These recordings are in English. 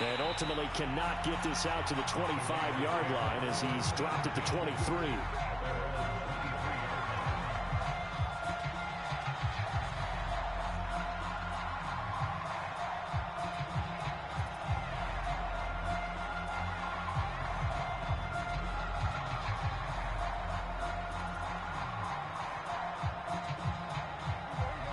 And ultimately cannot get this out to the 25-yard line as he's dropped at the 23.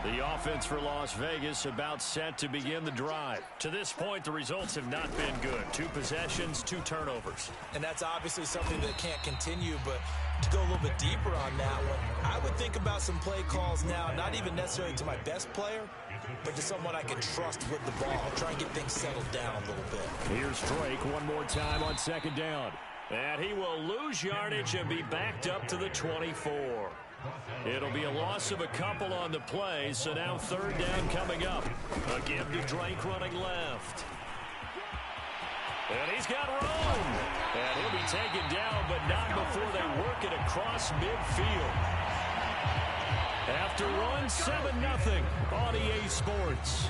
The offense for Las Vegas about set to begin the drive. To this point, the results have not been good. 2 possessions, 2 turnovers. And that's obviously something that can't continue, but to go a little bit deeper on that one, I would think about some play calls now, not even necessarily to my best player, but to someone I can trust with the ball. I'll try and get things settled down a little bit. Here's Drake one more time on 2nd down. And he will lose yardage and be backed up to the 24. It'll be a loss of a couple on the play, so now 3rd down coming up. A give to Drake running left. And he's got room. And he'll be taken down, but not before they work it across midfield. After run 7-0 on EA Sports.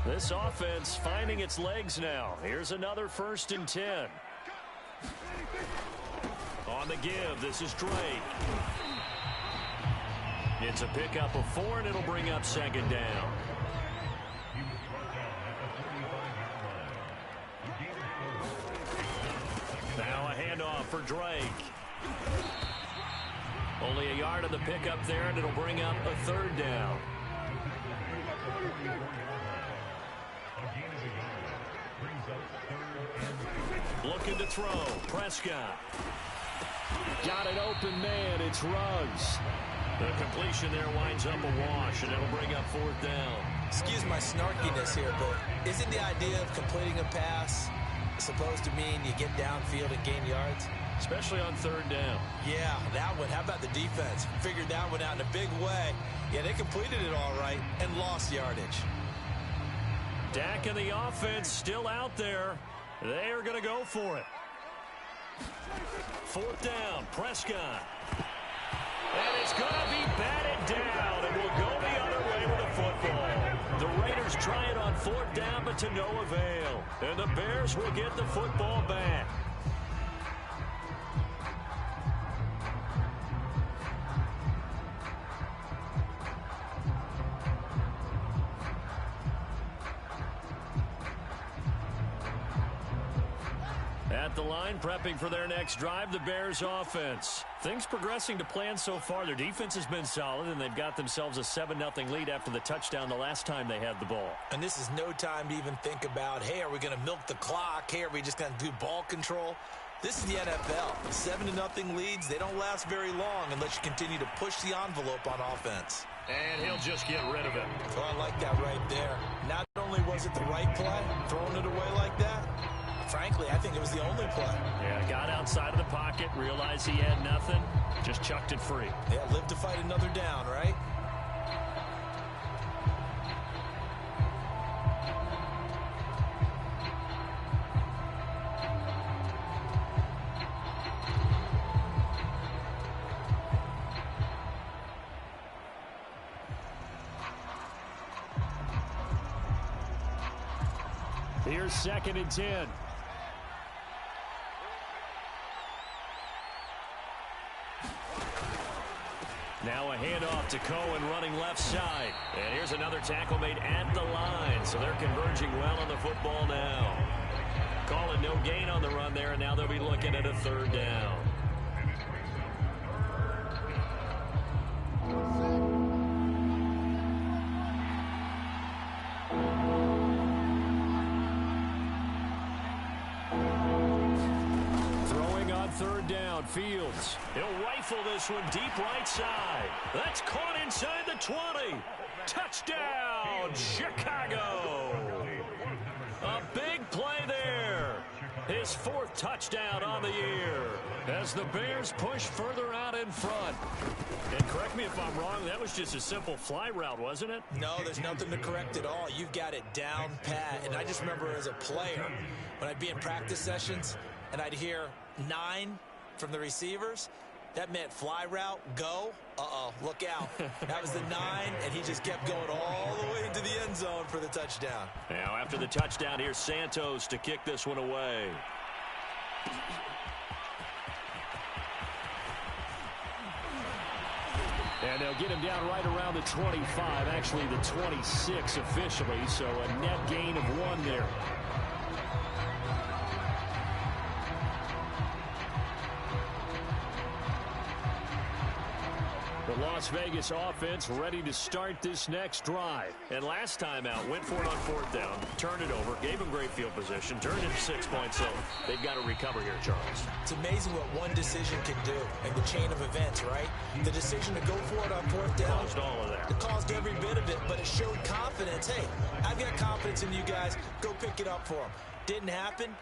This offense finding its legs now. Here's another 1st and 10. On the give, this is Drake. It's a pickup of 4, and it'll bring up 2nd down. Now a handoff for Drake. Only a yard on the pickup there, and it'll bring up a 3rd down. Looking to throw. Prescott. Got an open man. It's Ruggs. The completion there winds up a wash, and it'll bring up 4th down. Excuse my snarkiness here, but isn't the idea of completing a pass supposed to mean you get downfield and gain yards? Especially on 3rd down. Yeah, that one. How about the defense? Figured that one out in a big way. Yeah, they completed it all right and lost yardage. Dak and the offense still out there. They are going to go for it. 4th down, Prescott. And it's going to be batted down, and will go the other way with the football. The Raiders try it on 4th down, but to no avail. And the Bears will get the football back. At the line, prepping for their next drive, the Bears offense. Things progressing to plan so far. Their defense has been solid, and they've got themselves a 7-0 lead after the touchdown the last time they had the ball. And this is no time to even think about, hey, are we going to milk the clock? Hey, are we just going to do ball control? This is the NFL. 7-0 leads, they don't last very long unless you continue to push the envelope on offense. And he'll just get rid of it. Oh, I like that right there. Not only was it the right play, throwing it away like that, frankly, I think it was the only play. Yeah, got outside of the pocket, realized he had nothing, just chucked it free. Yeah, live to fight another down, right? Here's 2nd and 10. Now a handoff to Cohen running left side. And here's another tackle made at the line. So they're converging well on the football now. Call it no gain on the run there, and now they'll be looking at a 3rd down. Throwing on 3rd down, Fields. He'll rifle this one deep right side. That's caught inside the 20. Touchdown, Chicago. A big play there. His 4th touchdown on the year. as the Bears push further out in front. And correct me if I'm wrong, that was just a simple fly route, wasn't it? No, there's nothing to correct at all. You've got it down pat. And I just remember as a player, when I'd be in practice sessions and I'd hear 9 from the receivers, that meant fly route, go. Uh-oh, look out. That was the 9, and he just kept going all the way into the end zone for the touchdown. Now, after the touchdown, here's Santos to kick this one away. And they'll get him down right around the 25, actually the 26 officially, so a net gain of 1 there. The Las Vegas offense ready to start this next drive. And last time out, went for it on 4th down, turned it over, gave them great field position, turned it 6 points, so they've got to recover here, Charles. It's amazing what one decision can do in the chain of events, right? The decision to go for it on 4th down. Caused all of that. It caused every bit of it, but it showed confidence. Hey, I've got confidence in you guys. Go pick it up for them. Didn't happen.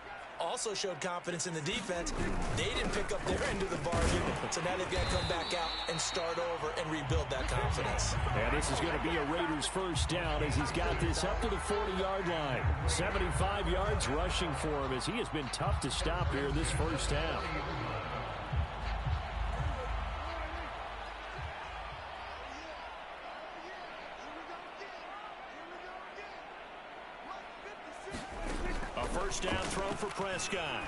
Also showed confidence in the defense. They didn't pick up their end of the bargain, so now they've got to come back out and start over and rebuild that confidence. And this is going to be a Raiders first down as he's got this up to the 40-yard line. 75 yards rushing for him as he has been tough to stop here in this first half. First down throw for Prescott.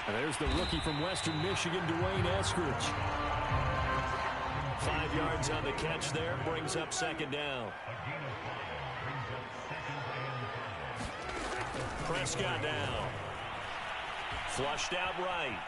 And there's the rookie from Western Michigan, Dwayne Eskridge. 5 yards on the catch there, brings up 2nd down. Prescott down. Flushed out right.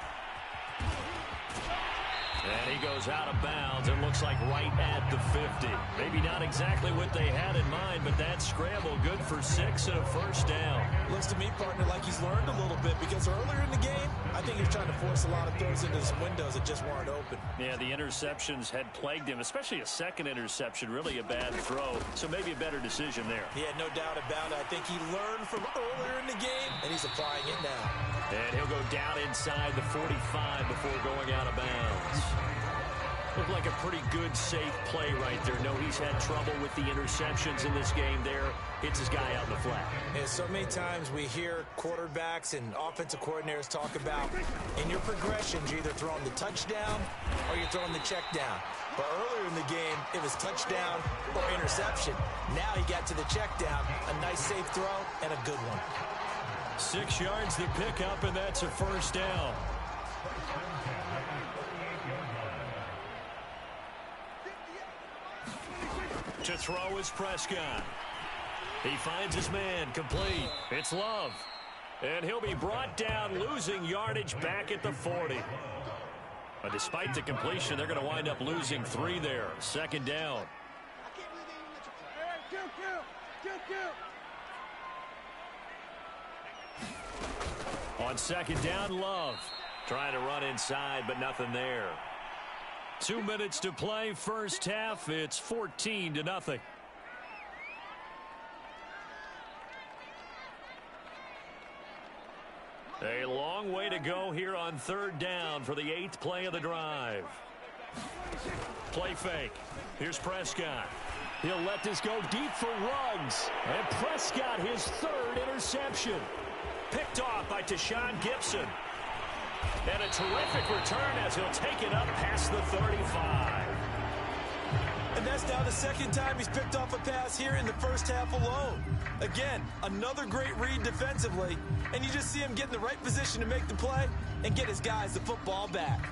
And he goes out of bounds and looks like right at the 50. Maybe not exactly what they had in mind, but that scramble good for 6 and a first down. Looks to me, partner, like he's learned a little bit because earlier in the game, I think he was trying to force a lot of throws into some windows that just weren't open. Yeah, the interceptions had plagued him, especially a second interception, really a bad throw. So maybe a better decision there. Yeah, no doubt about it. I think he learned from earlier in the game, and he's applying it now. And he'll go down inside the 45 before going out of bounds. Looked like a pretty good, safe play right there. No, he's had trouble with the interceptions in this game there. Hits his guy out in the flat. Yeah, so many times we hear quarterbacks and offensive coordinators talk about in your progressions, you're either throwing the touchdown or you're throwing the check down. But earlier in the game, it was touchdown or interception. Now he got to the check down, a nice safe throw, and a good one. 6 yards to pick up, and that's a first down. To throw is Prescott. He finds his man, complete. It's Love. And he'll be brought down, losing yardage back at the 40. But despite the completion, they're going to wind up losing 3 there. 2nd down. On 2nd down, Love. Trying to run inside, but nothing there. 2 minutes to play, first half. It's 14-0. A long way to go here on 3rd down for the 8th play of the drive. Play fake. Here's Prescott. He'll let this go deep for Ruggs. And Prescott, his 3rd interception. Picked off by Tashawn Gibson. And a terrific return as he'll take it up past the 35. And that's now the 2nd time he's picked off a pass here in the first half alone. Again, another great read defensively. And you just see him get in the right position to make the play and get his guys the football back.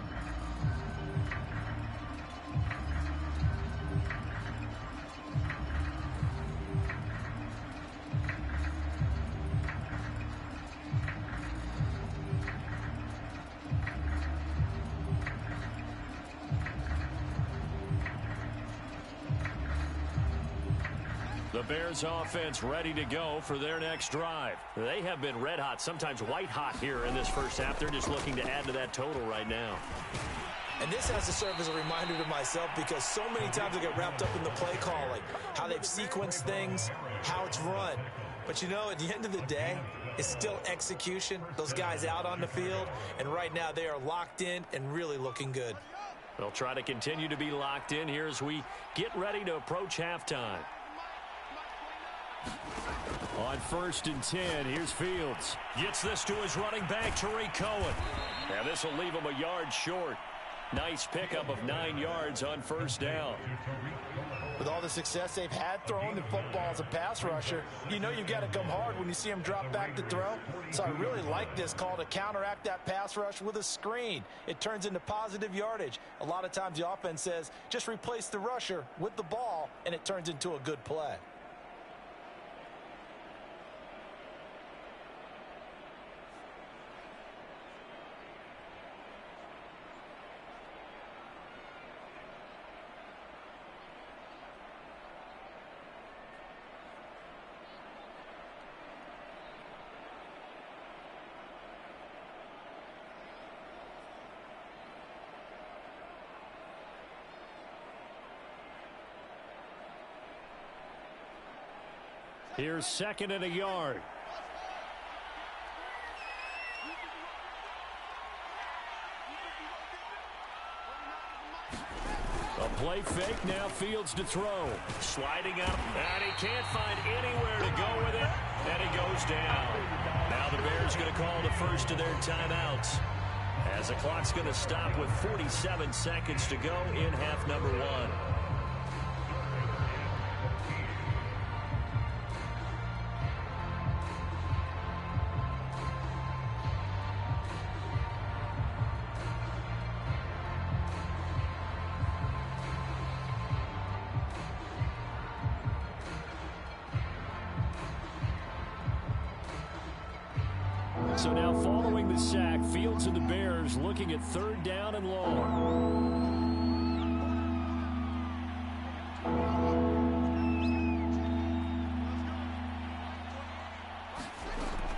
The Bears offense ready to go for their next drive. They have been red hot, sometimes white hot here in this first half. They're just looking to add to that total right now. And this has to serve as a reminder to myself because so many times I get wrapped up in the play calling, how they've sequenced things, how it's run. But you know, at the end of the day, It's still execution. Those guys out on the field, and right now they are locked in and really looking good. They'll try to continue to be locked in here as we get ready to approach halftime. On 1st and 10, here's Fields. Gets this to his running back, Tariq Cohen. And this will leave him a yard short. Nice pickup of 9 yards on 1st down. With all the success they've had throwing the football as a pass rusher, you know you've got to come hard when you see them drop back to throw. So I really like this call to counteract that pass rush with a screen. It turns into positive yardage. A lot of times the offense says, just replace the rusher with the ball, and it turns into a good play. Here's 2nd and a yard. A play fake, now Fields to throw. Sliding up, and he can't find anywhere to go with it, and he goes down. Now the Bears going to call the first of their timeouts, as the clock's going to stop with 47 seconds to go in half number 1. So now following the sack, Fields and the Bears looking at 3rd down and long.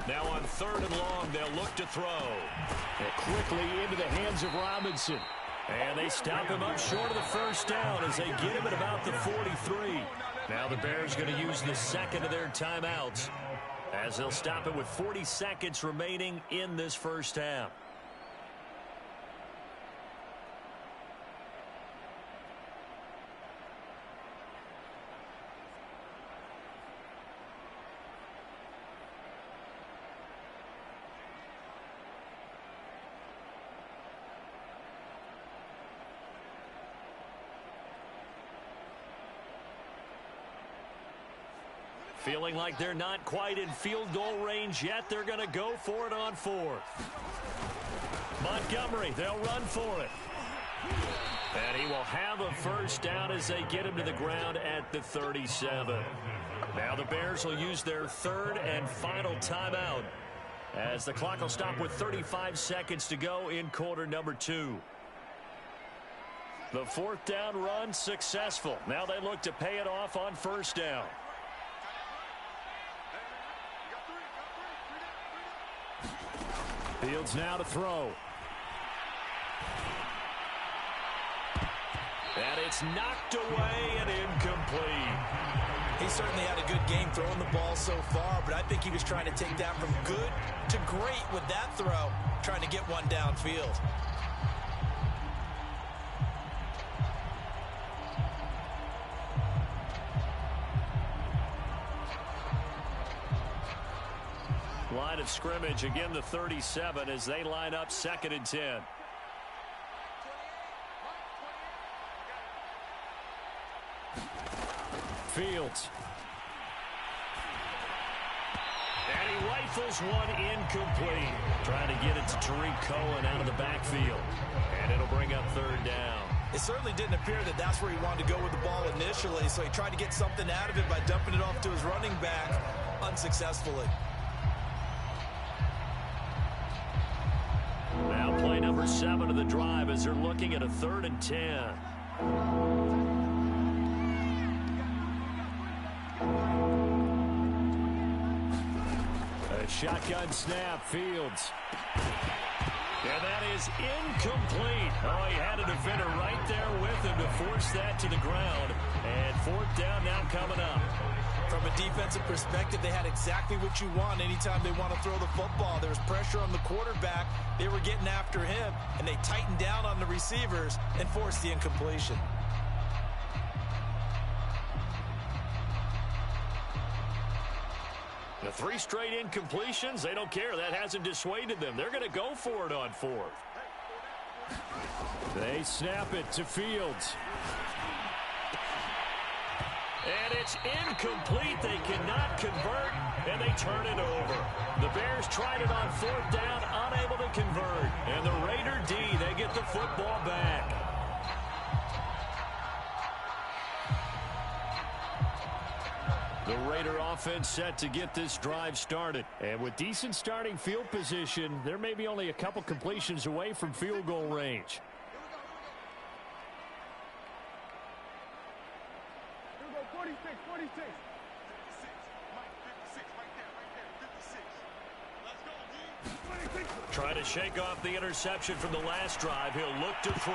Now on 3rd and long, they'll look to throw. And quickly into the hands of Robinson. And they stop him up short of the 1st down as they get him at about the 43. Now the Bears going to use the 2nd of their timeouts, as they'll stop it with 40 seconds remaining in this 1st half. Feeling like they're not quite in field goal range yet. They're going to go for it on 4th. Montgomery, they'll run for it. And he will have a 1st down as they get him to the ground at the 37. Now the Bears will use their 3rd and final timeout, as the clock will stop with 35 seconds to go in quarter number 2. The 4th down run successful. Now they look to pay it off on 1st down. Fields now to throw. And it's knocked away and incomplete. He certainly had a good game throwing the ball so far, but I think he was trying to take that from good to great with that throw, trying to get one downfield. Line of scrimmage, again the 37 as they line up 2nd and 10. Fields. And he rifles one incomplete. Trying to get it to Tariq Cohen out of the backfield. And it'll bring up 3rd down. It certainly didn't appear that that's where he wanted to go with the ball initially, so he tried to get something out of it by dumping it off to his running back unsuccessfully. Now play number 7 of the drive as they're looking at a 3rd and 10. A shotgun snap, Fields. And that is incomplete. Oh, he had a defender right there with him to force that to the ground. And 4th down now coming up. From from a defensive perspective, they had exactly what you want anytime they want to throw the football. There was pressure on the quarterback. They were getting after him, and they tightened down on the receivers and forced the incompletion. The 3 straight incompletions, they don't care. That hasn't dissuaded them. They're going to go for it on 4th. They snap it to Fields. And it's incomplete. They cannot convert, and they turn it over. The Bears tried it on 4th down, unable to convert. And the Raider D, they get the football back. The Raider offense set to get this drive started. And with decent starting field position, they're maybe only a couple completions away from field goal range. Here we go, 46, 46. Trying to shake off the interception from the last drive. He'll look to throw.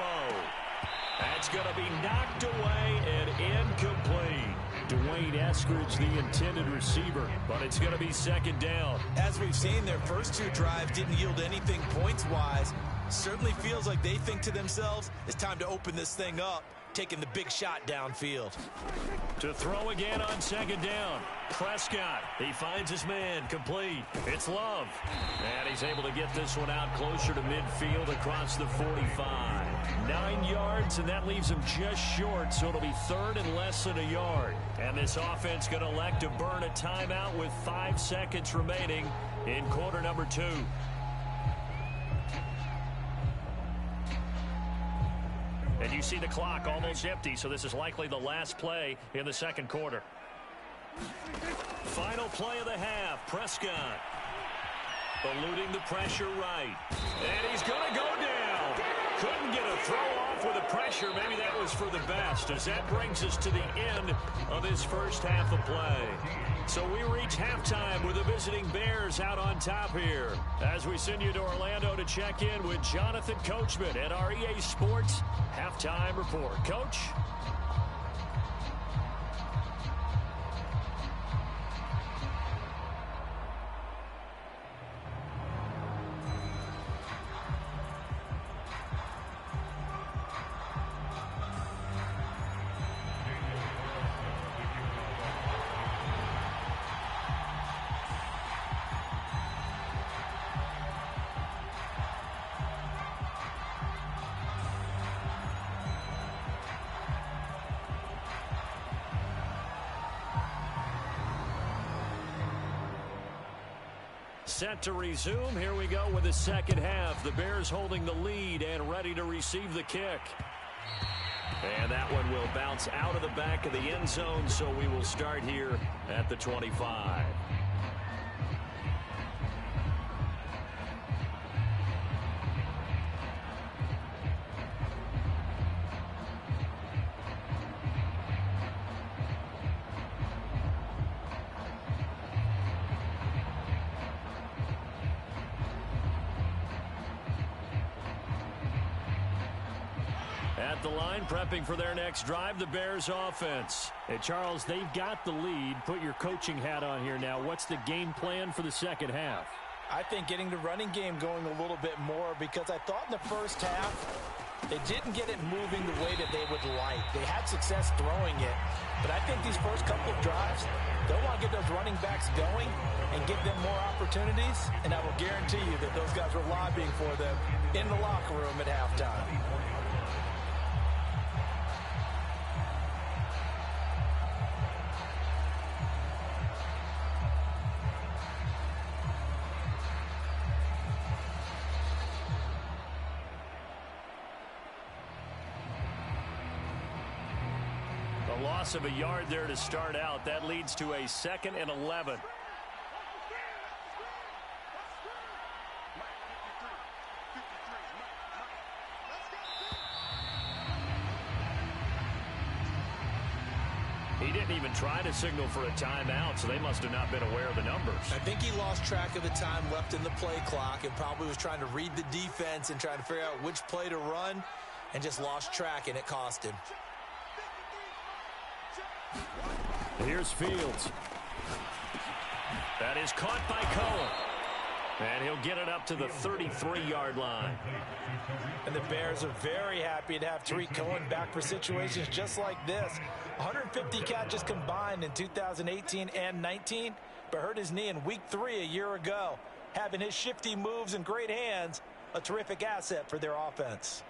That's going to be knocked away and incomplete. Dwayne Eskridge, the intended receiver, but it's going to be 2nd down. As we've seen, their first 2 drives didn't yield anything points-wise. Certainly feels like they think to themselves, it's time to open this thing up, taking the big shot downfield. To throw again on 2nd down. Prescott, he finds his man, complete. It's Love. And he's able to get this one out closer to midfield across the 45. 9 yards, and that leaves him just short, so it'll be 3rd and less than a yard. And this offense going to elect to burn a timeout with 5 seconds remaining in quarter number 2. And you see the clock almost empty, so this is likely the last play in the 2nd quarter. Final play of the half. Prescott eluding the pressure right. And he's going to go down. Couldn't get a throw off with the pressure. Maybe that was for the best, as that brings us to the end of this first half of play. So we reach halftime with the visiting Bears out on top here, as we send you to Orlando to check in with Jonathan Coachman at our EA Sports Halftime Report. Coach? Set to resume. Here we go with the second half. The Bears holding the lead and ready to receive the kick. And that one will bounce out of the back of the end zone, so we will start here at the 25. At the line, prepping for their next drive, the Bears offense. Hey, Charles, they've got the lead. Put your coaching hat on here now. What's the game plan for the second half? I think getting the running game going a little bit more, because I thought in the first half they didn't get it moving the way that they would like. They had success throwing it, but I think these first couple of drives, they'll want to get those running backs going and give them more opportunities, and I will guarantee you that those guys were lobbying for them in the locker room at halftime. Loss of a yard there to start out. That leads to a 2nd and 11. He didn't even try to signal for a timeout, so they must have not been aware of the numbers. I think he lost track of the time left in the play clock and probably was trying to read the defense and trying to figure out which play to run, and just lost track, and it cost him. Here's Fields. That is caught by Cohen. And he'll get it up to the 33-yard line. And the Bears are very happy to have Tariq Cohen back for situations just like this. 150 catches combined in 2018 and 19, but hurt his knee in week 3 a year ago. Having his shifty moves and great hands, a terrific asset for their offense.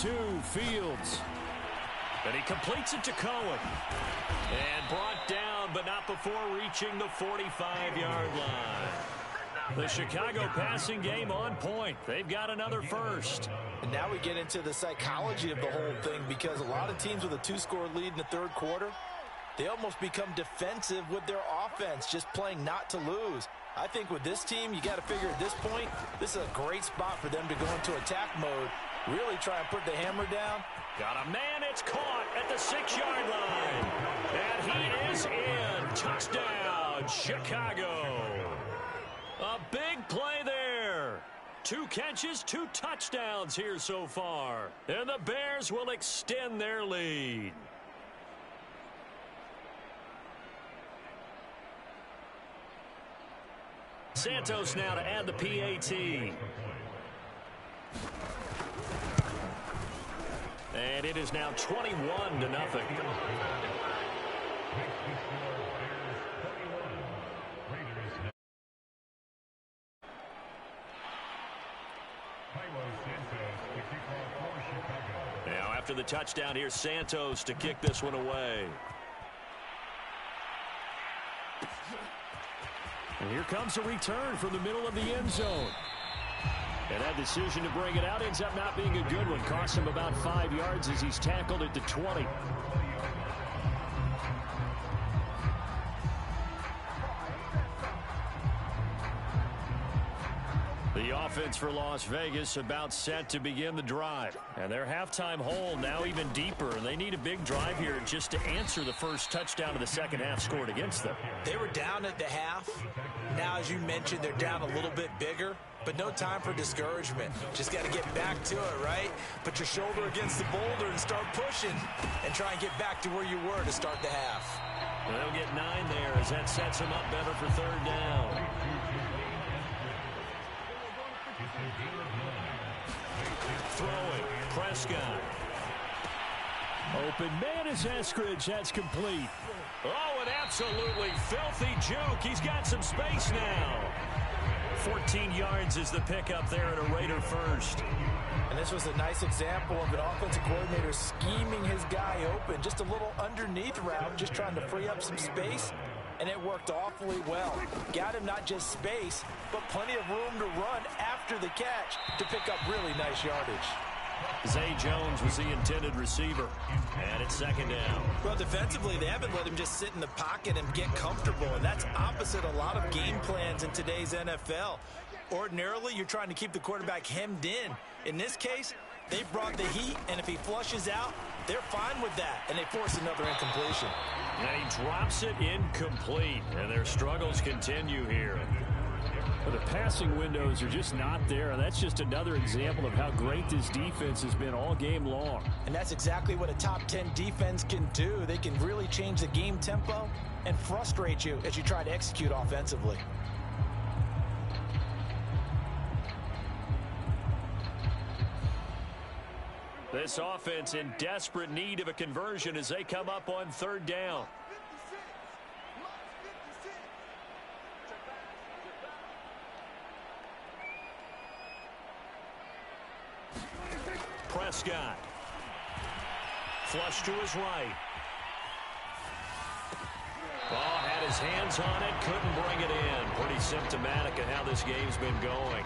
Two, Fields. And he completes it to Cohen. And brought down, but not before reaching the 45-yard line. The Chicago passing game on point. They've got another first. And now we get into the psychology of the whole thing, because a lot of teams with a 2-score lead in the third quarter, they almost become defensive with their offense, just playing not to lose. I think with this team, you got to figure at this point, this is a great spot for them to go into attack mode, really try and put the hammer down. Got a man, it's caught at the 6-yard line. And he is in. Touchdown, Chicago. A big play there. 2 catches, 2 touchdowns here so far. And the Bears will extend their lead. Santos now to add the PAT. And it is now 21-0. Now after the touchdown, here's Santos to kick this one away. And here comes a return from the middle of the end zone. And that decision to bring it out ends up not being a good one. Costs him about 5 yards as he's tackled at the 20. The offense for Las Vegas about set to begin the drive. And their halftime hole now even deeper. They need a big drive here just to answer the first touchdown of the second half scored against them. They were down at the half. Now, as you mentioned, they're down a little bit bigger, but no time for discouragement. Just got to get back to it, right? Put your shoulder against the boulder and start pushing and try and get back to where you were to start the half. They'll get 9 there as that sets them up better for third down. Throwing, Prescott. Open man is Eskridge. That's complete. Oh, an absolutely filthy juke. He's got some space now. 14 yards is the pickup there at a Raider first. And this was a nice example of an offensive coordinator scheming his guy open. Just a little underneath route, just trying to free up some space. And it worked awfully well. Got him not just space, but plenty of room to run after the catch to pick up really nice yardage. Zay Jones was the intended receiver. And it's second down. Well, defensively, they haven't let him just sit in the pocket and get comfortable. And that's opposite a lot of game plans in today's NFL. Ordinarily, you're trying to keep the quarterback hemmed in. In this case, they brought the heat, and if he flushes out, they're fine with that. And they force another incompletion. And he drops it incomplete. And their struggles continue here. But the passing windows are just not there. And that's just another example of how great this defense has been all game long. And that's exactly what a top 10 defense can do. They can really change the game tempo and frustrate you as you try to execute offensively. This offense in desperate need of a conversion as they come up on third down. Prescott. Flush to his right. Ball had his hands on it, couldn't bring it in. Pretty symptomatic of how this game's been going.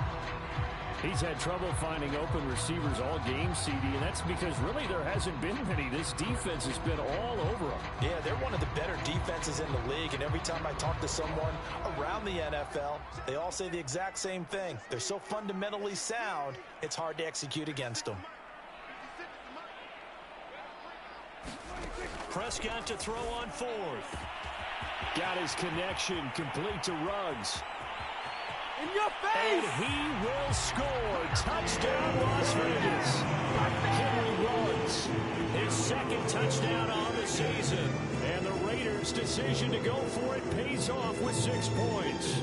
He's had trouble finding open receivers all game, CD, and that's because really there hasn't been many. This defense has been all over them. Yeah, they're one of the better defenses in the league, and every time I talk to someone around the NFL, they all say the exact same thing. They're so fundamentally sound, it's hard to execute against them. Prescott to throw on fourth. Got his connection complete to Ruggs. In your And face! he will score. Touchdown, Las Vegas. Henry Ruggs, his second touchdown on the season. And the Raiders' decision to go for it pays off with 6 points.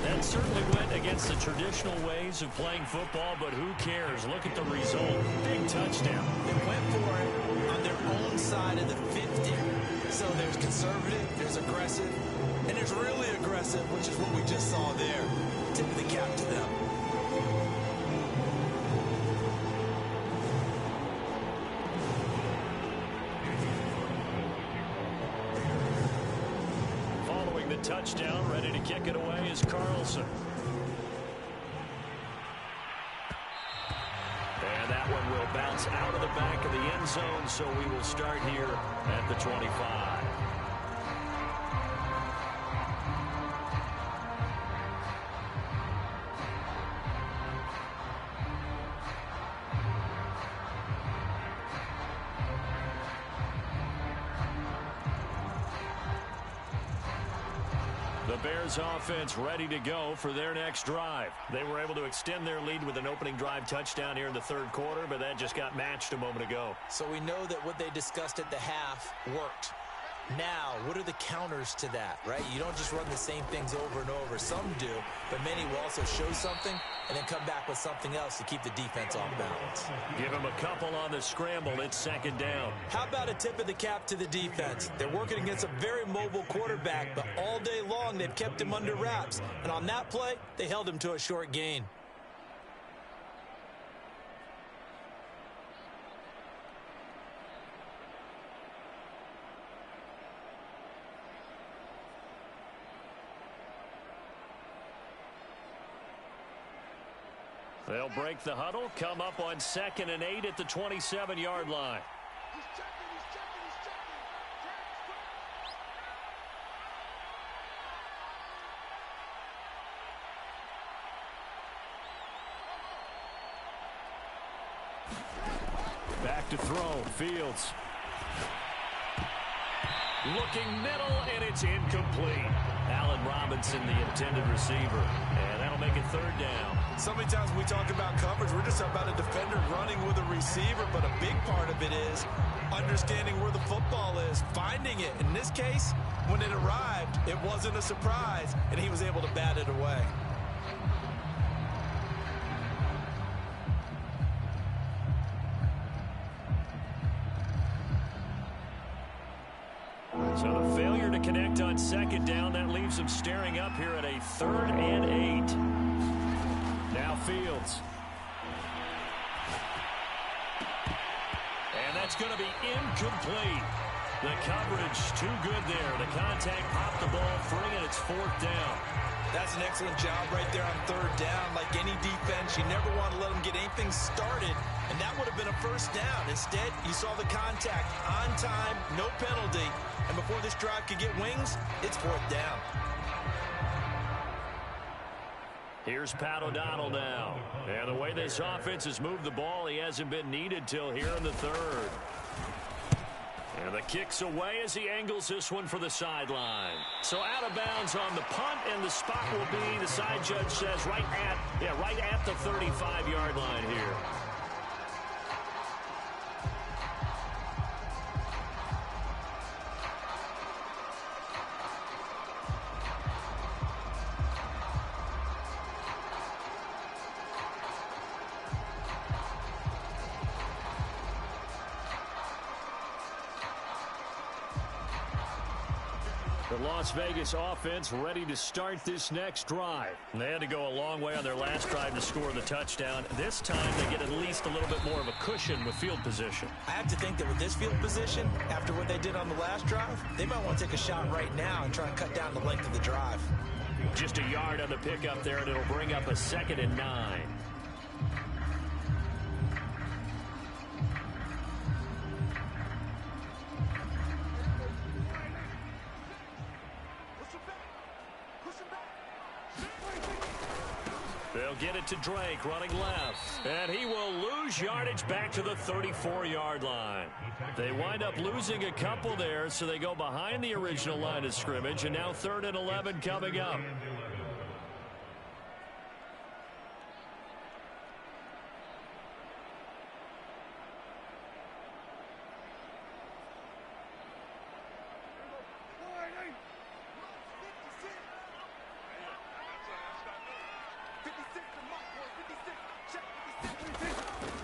That certainly went against the traditional ways of playing football, but who cares? Look at the result. Big touchdown. They went for it on their own side of the 50. So there's conservative, there's aggressive, and there's really aggressive, which is what we just saw there. Tip of the cap to them. Following the touchdown, ready to kick it away is Carlson. And that one will bounce out of the back of the end zone, so we will start here at the 25. The Bears offense ready to go for their next drive. They were able to extend their lead with an opening drive touchdown here in the third quarter, but that just got matched a moment ago. So we know that what they discussed at the half worked. Now, what are the counters to that, right? You don't just run the same things over and over. Some do, but many will also show something and then come back with something else to keep the defense off balance. Give them a couple on the scramble. It's second down. How about a tip of the cap to the defense? They're working against a very mobile quarterback, but all day long they've kept him under wraps. And on that play, they held him to a short gain. They'll break the huddle, come up on 2nd and 8 at the 27-yard line. He's checking, he's checking, he's checking. Back to throw. Fields. Looking middle, and it's incomplete. Allen Robinson, the intended receiver. And that'll make it third down. So many times when we talk about coverage, we're just about a defender running with a receiver, but a big part of it is understanding where the football is, finding it. In this case, when it arrived, it wasn't a surprise, and he was able to bat it away. So the failure to connect on second down, that leaves them staring up here at a 3rd and 8. Now Fields. And that's going to be incomplete. The coverage too good there. The contact popped the ball free, and it's 4th down. That's an excellent job right there on 3rd down. Like any defense, you never want to let them get anything started, and that would have been a 1st down. Instead, you saw the contact on time, no penalty, and before this drive could get wings, it's 4th down. Here's Pat O'Donnell now. And the way this offense has moved the ball, he hasn't been needed till here in the 3rd. And the kick's away as he angles this one for the sideline. So out of bounds on the punt, and the spot will be, the side judge says, right at the 35-yard line here. The Las Vegas offense ready to start this next drive. They had to go a long way on their last drive to score the touchdown. This time they get at least a little bit more of a cushion with field position. I have to think that with this field position, after what they did on the last drive, they might want to take a shot right now and try and cut down the length of the drive. Just a yard on the pickup there, and it'll bring up a 2nd and 9. They'll get it to Drake running left. And he will lose yardage back to the 34-yard line. They wind up losing a couple there, so they go behind the original line of scrimmage. And now 3rd and 11 coming up.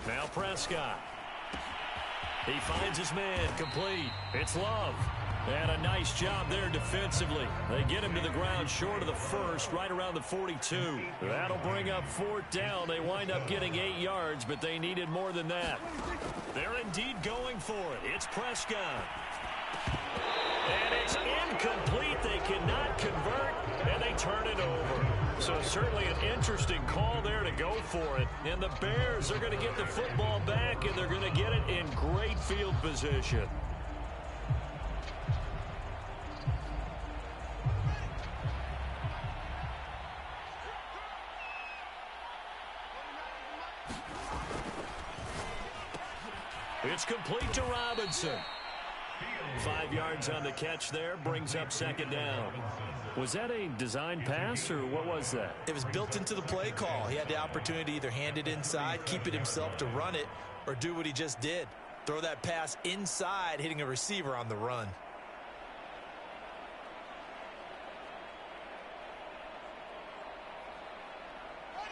Now Prescott. He finds his man complete. It's Love. And a nice job there defensively. They get him to the ground short of the first, right around the 42. That'll bring up 4th down. They wind up getting 8 yards, but they needed more than that. They're indeed going for it. It's Prescott. And it's incomplete. They cannot convert, and they turn it over. So certainly an interesting call there to go for it. And the Bears are going to get the football back, and they're going to get it in great field position. It's complete to Robinson. 5 yards on the catch there, brings up 2nd down. Was that a design pass, or what was that? It was built into the play call. He had the opportunity to either hand it inside, keep it himself to run it, or do what he just did. Throw that pass inside, hitting a receiver on the run.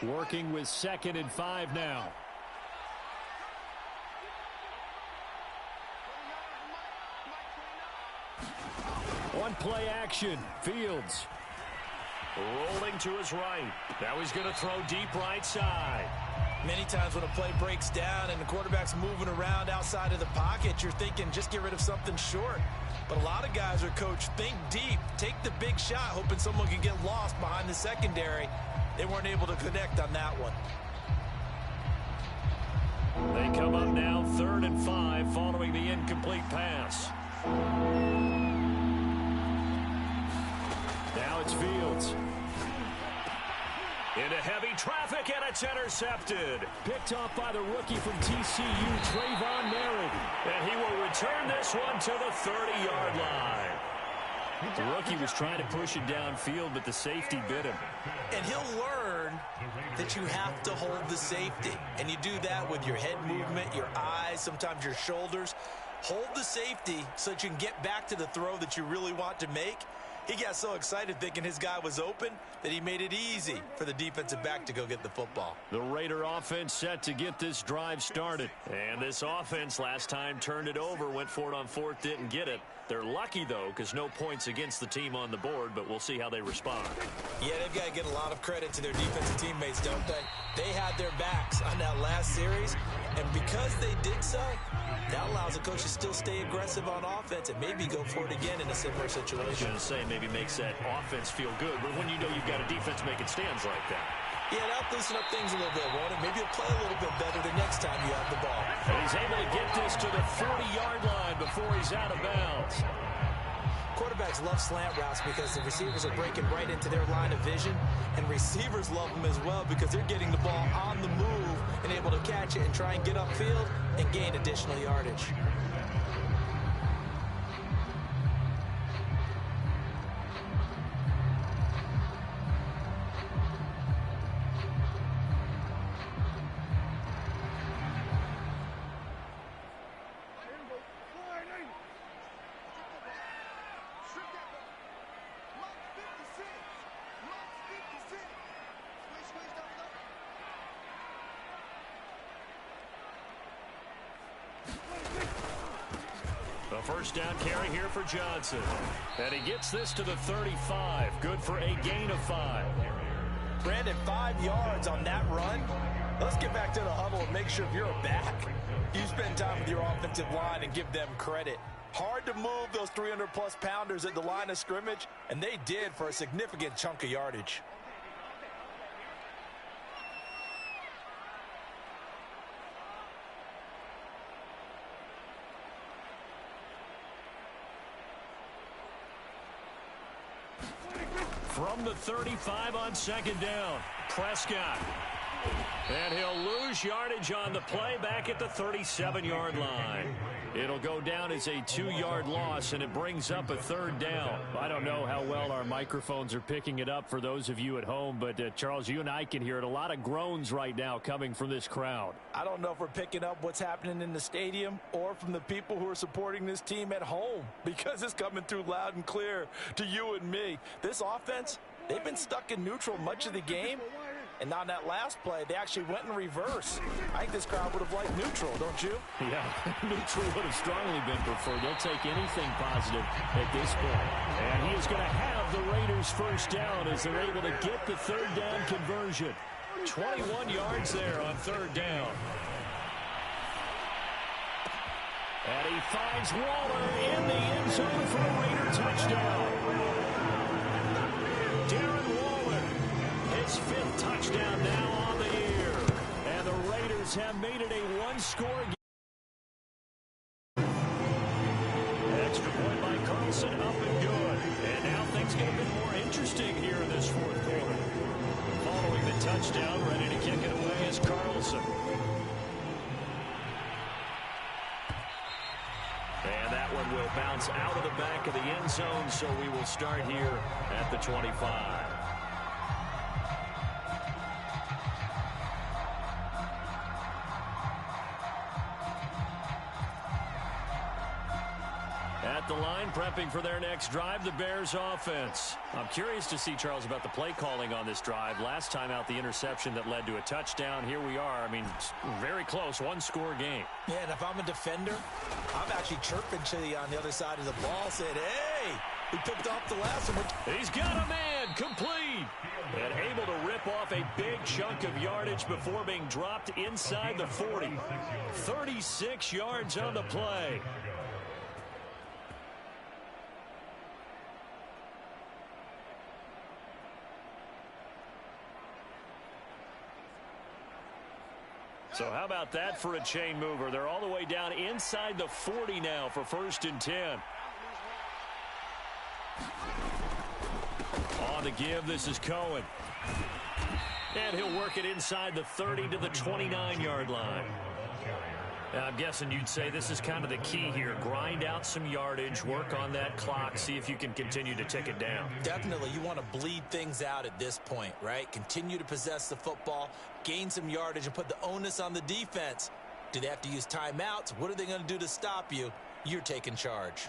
Working with 2nd and 5 now. One play action. Fields. Rolling to his right. Now he's going to throw deep right side. Many times when a play breaks down and the quarterback's moving around outside of the pocket, you're thinking just get rid of something short. But a lot of guys are coached, think deep, take the big shot, hoping someone can get lost behind the secondary. They weren't able to connect on that one. They come up now 3rd and 5 following the incomplete pass. Now it's Fields. Into heavy traffic, and it's intercepted. Picked off by the rookie from TCU, Trayvon Merritt. And he will return this one to the 30-yard line. The rookie was trying to push it downfield, but the safety bit him. And he'll learn that you have to hold the safety. And you do that with your head movement, your eyes, sometimes your shoulders. Hold the safety so that you can get back to the throw that you really want to make. He got so excited thinking his guy was open that he made it easy for the defensive back to go get the football. The Raider offense set to get this drive started. And this offense last time turned it over, went for it on 4th, didn't get it. They're lucky, though, because no points against the team on the board, but we'll see how they respond. Yeah, they've got to get a lot of credit to their defensive teammates, don't they? They had their backs on that last series, and because they did so, that allows the coach to still stay aggressive on offense and maybe go for it again in a similar situation. I was going to say maybe makes that offense feel good, but when you know you've got a defense making stands like that. Yeah, that'll loosen up things a little bit, won't it? Maybe you'll play a little bit better the next time you have the ball. And he's able to get this to the 40-yard line before he's out of bounds. Quarterbacks love slant routes because the receivers are breaking right into their line of vision, and receivers love them as well because they're getting the ball on the move and able to catch it and try and get upfield and gain additional yardage. A first down carry here for Johnson. And he gets this to the 35. Good for a gain of 5. Brandon, 5 yards on that run. Let's get back to the huddle and make sure if you're back, you spend time with your offensive line and give them credit. Hard to move those 300-plus pounders at the line of scrimmage, and they did for a significant chunk of yardage. From the 35 on second down, Prescott. And he'll lose yardage on the play back at the 37-yard line. It'll go down as a 2-yard loss, and it brings up a third down. I don't know how well our microphones are picking it up for those of you at home, but Charles, you and I can hear it. A lot of groans right now coming from this crowd. I don't know if we're picking up what's happening in the stadium or from the people who are supporting this team at home, because it's coming through loud and clear to you and me. This offense, they've been stuck in neutral much of the game. And on that last play, they actually went in reverse. I think this crowd would have liked neutral, don't you? Yeah, neutral would have strongly been preferred. They'll take anything positive at this point. And he is going to have the Raiders first down as they're able to get the third down conversion. 21 yards there on third down. And he finds Waller in the end zone for a Raider touchdown. Darren Waller, his 5th touchdown now on the year. And the Raiders have made it a one-score game. Extra point by Carlson, up and good. And now things get a bit more interesting here in this fourth quarter. Following the touchdown, ready to kick it away is Carlson. And that one will bounce out of the back of the end zone, so we will start here at the 25. At the line, prepping for their next drive, the Bears offense. I'm curious to see, Charles, about the play calling on this drive. Last time out, the interception that led to a touchdown. Here we are. I mean, very close, one-score game. Yeah, and if I'm a defender, I'm actually chirping to you on the other side of the ball, saying, hey, we picked off the last one. He's got a man, complete. And able to rip off a big chunk of yardage before being dropped inside the 40. 36 yards on the play. So how about that for a chain mover? They're all the way down inside the 40 now for 1st and 10. On the give, this is Cohen. And he'll work it inside the 30 to the 29-yard line. Now, I'm guessing you'd say this is kind of the key here. Grind out some yardage, work on that clock, see if you can continue to tick it down. Definitely. You want to bleed things out at this point, right? Continue to possess the football, gain some yardage, and put the onus on the defense. Do they have to use timeouts? What are they going to do to stop you? You're taking charge.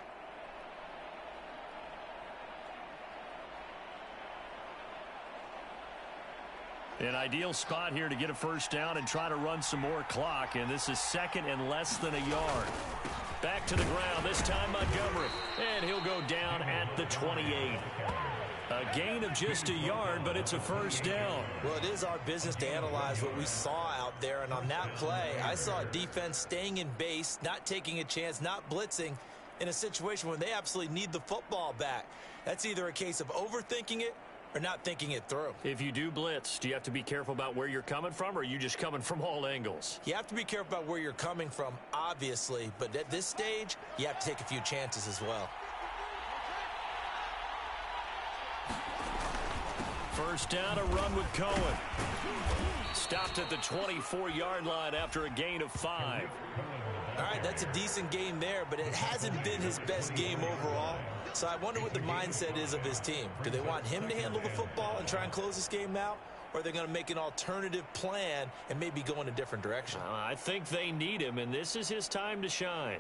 An ideal spot here to get a first down and try to run some more clock, and this is 2nd and less than a yard. Back to the ground, this time Montgomery, and he'll go down at the 28. A gain of just a yard, but it's a first down. Well, it is our business to analyze what we saw out there, and on that play, I saw a defense staying in base, not taking a chance, not blitzing, in a situation where they absolutely need the football back. That's either a case of overthinking it or not thinking it through. If you do blitz, do you have to be careful about where you're coming from, or are you just coming from all angles? You have to be careful about where you're coming from, obviously, but at this stage, you have to take a few chances as well. First down, a run with Cohen. Stopped at the 24-yard line after a gain of 5. All right, that's a decent game there, but it hasn't been his best game overall. So I wonder what the mindset is of his team. Do they want him to handle the football and try and close this game out? Or are they going to make an alternative plan and maybe go in a different direction? I think they need him, and this is his time to shine.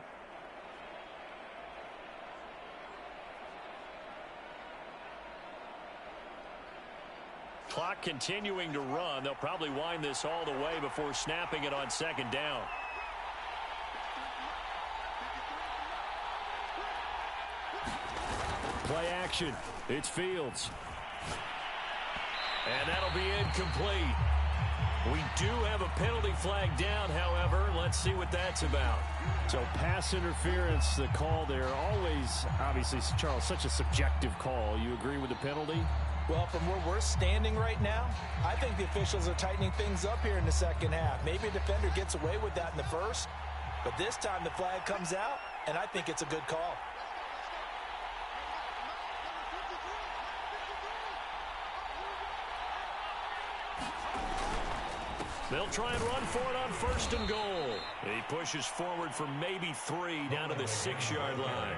Clock continuing to run. They'll probably wind this all the way before snapping it on 2nd down. Play action. It's Fields. And that'll be incomplete. We do have a penalty flag down, however. Let's see what that's about. So pass interference, the call there. Always, obviously, Charles, such a subjective call. You agree with the penalty? Well, from where we're standing right now, I think the officials are tightening things up here in the second half. Maybe a defender gets away with that in the first, but this time the flag comes out, and I think it's a good call. They'll try and run for it on 1st and goal. He pushes forward for maybe 3 down to the 6-yard line.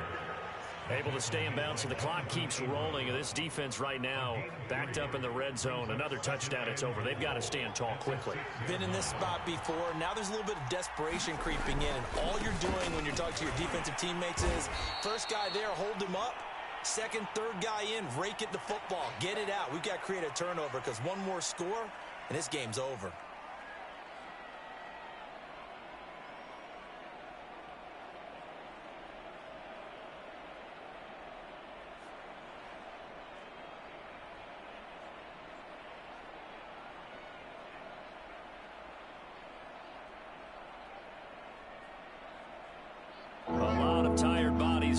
Able to stay in bounds, so the clock keeps rolling. This defense right now backed up in the red zone. Another touchdown, it's over. They've got to stand tall quickly. Been in this spot before. Now there's a little bit of desperation creeping in. All you're doing when you're talking to your defensive teammates is, first guy there, hold him up. Second, third guy in, rake at the football. Get it out. We've got to create a turnover because one more score, and this game's over.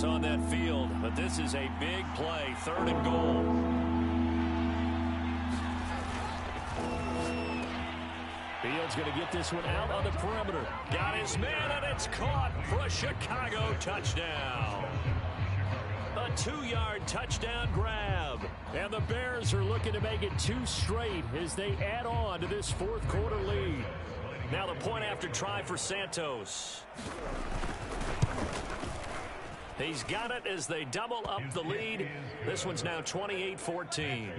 On that field, but this is a big play, 3rd and goal. Fields going to get this one out on the perimeter. Got his man, and it's caught for a Chicago touchdown. A 2-yard touchdown grab. And the Bears are looking to make it 2 straight as they add on to this 4th quarter lead. Now the point after try for Santos. He's got it as they double up the lead. This one's now 28-14.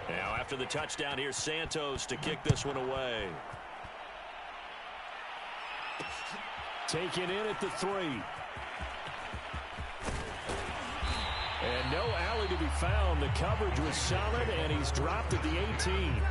Now after the touchdown, here's Santos to kick this one away. Taken in at the 3. And no alley to be found. The coverage was solid, and he's dropped at the 18.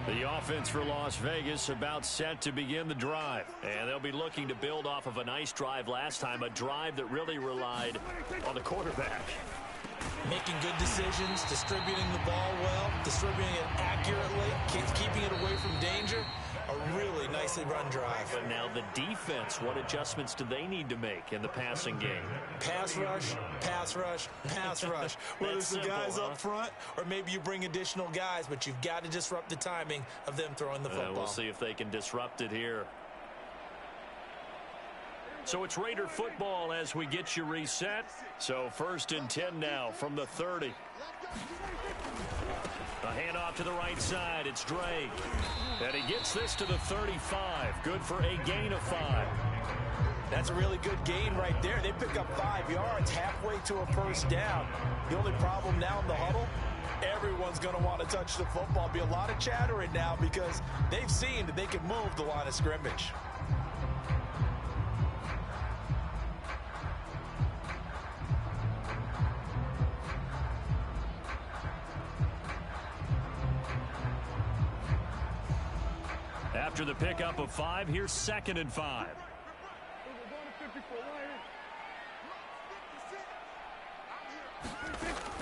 The offense for Las Vegas about set to begin the drive. And they'll be looking to build off of a nice drive last time, a drive that really relied on the quarterback. Making good decisions, distributing the ball well, distributing it accurately, keeping it away from danger. A really nicely run drive. But now the defense, what adjustments do they need to make in the passing game? Pass rush, pass rush, pass rush. Whether it's the guys up front or maybe you bring additional guys, but you've got to disrupt the timing of them throwing the football. We'll see if they can disrupt it here. So it's Raider football as we get you reset. So 1st and 10 now from the 30. A handoff to the right side. It's Drake. And he gets this to the 35. Good for a gain of 5. That's a really good gain right there. They pick up 5 yards halfway to a first down. The only problem now in the huddle, everyone's going to want to touch the football. Be a lot of chattering now because they've seen that they can move the line of scrimmage. After the pickup of 5, here's 2nd and 5.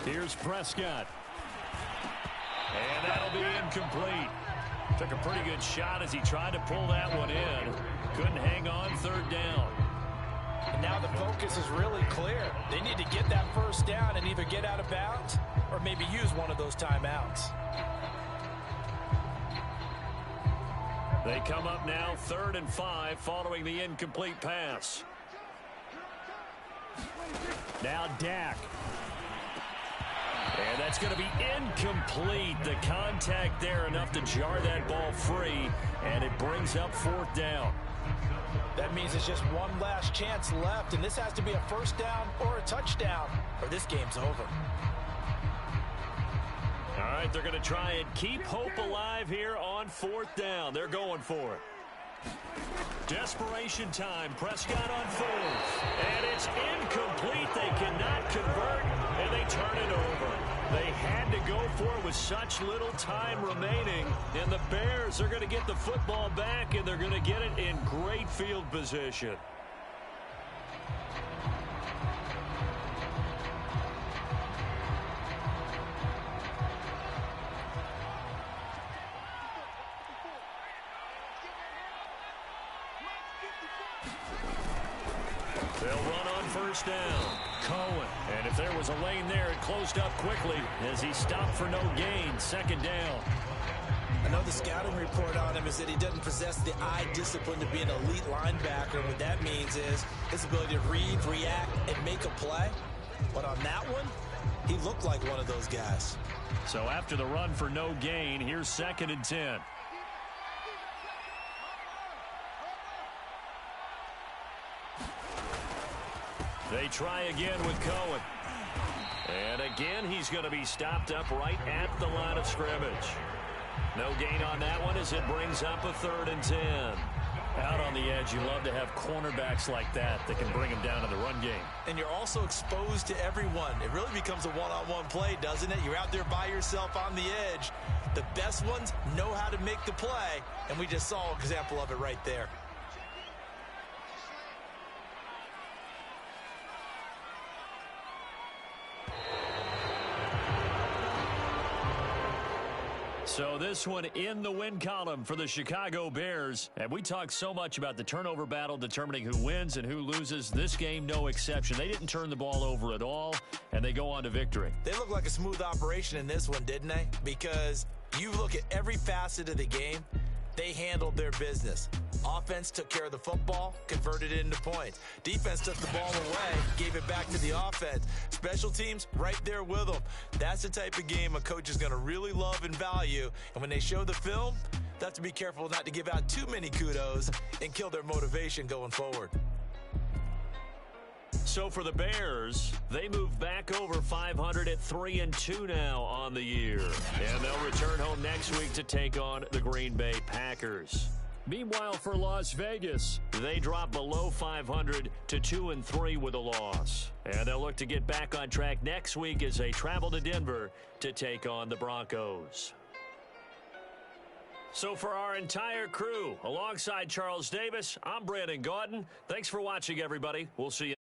Here's Prescott. And that'll be incomplete. Took a pretty good shot as he tried to pull that one in. Couldn't hang on 3rd down. And now the focus is really clear. They need to get that first down and either get out of bounds or maybe use one of those timeouts. They come up now 3rd and 5 following the incomplete pass. Now Dak. And that's going to be incomplete. The contact there enough to jar that ball free, and it brings up 4th down. That means it's just one last chance left, and this has to be a first down or a touchdown, or this game's over. All right, they're going to try and keep hope alive here on 4th down. They're going for it. Desperation time. Prescott on 4th. And it's incomplete. They cannot convert, and they turn it over. They had to go for it with such little time remaining. And the Bears are going to get the football back, and they're going to get it in great field position. They'll run on 1st down. Cohen. And if there was a lane there, it closed up quickly as he stopped for no gain. 2nd down. I know the scouting report on him is that he doesn't possess the eye discipline to be an elite linebacker. What that means is his ability to read, react, and make a play. But on that one, he looked like one of those guys. So after the run for no gain, here's 2nd and 10. They try again with Cohen. And again, he's going to be stopped up right at the line of scrimmage. No gain on that one as it brings up a 3rd and 10. Out on the edge, you love to have cornerbacks like that can bring him down in the run game. And you're also exposed to everyone. It really becomes a one-on-one play, doesn't it? You're out there by yourself on the edge. The best ones know how to make the play, and we just saw an example of it right there. So this one in the win column for the Chicago Bears. And we talked so much about the turnover battle determining who wins and who loses. This game, no exception. They didn't turn the ball over at all, and they go on to victory. They look like a smooth operation in this one, didn't they? Because you look at every facet of the game, they handled their business. Offense took care of the football, converted it into points. Defense took the ball away, gave it back to the offense. Special teams, right there with them. That's the type of game a coach is going to really love and value. And when they show the film, they have to be careful not to give out too many kudos and kill their motivation going forward. So for the Bears, they move back over 500 at 3-2 now on the year. And they'll return home next week to take on the Green Bay Packers. Meanwhile, for Las Vegas, they drop below 500 to 2-3 with a loss. And they'll look to get back on track next week as they travel to Denver to take on the Broncos. So for our entire crew, alongside Charles Davis, I'm Brandon Gaudin. Thanks for watching, everybody. We'll see you.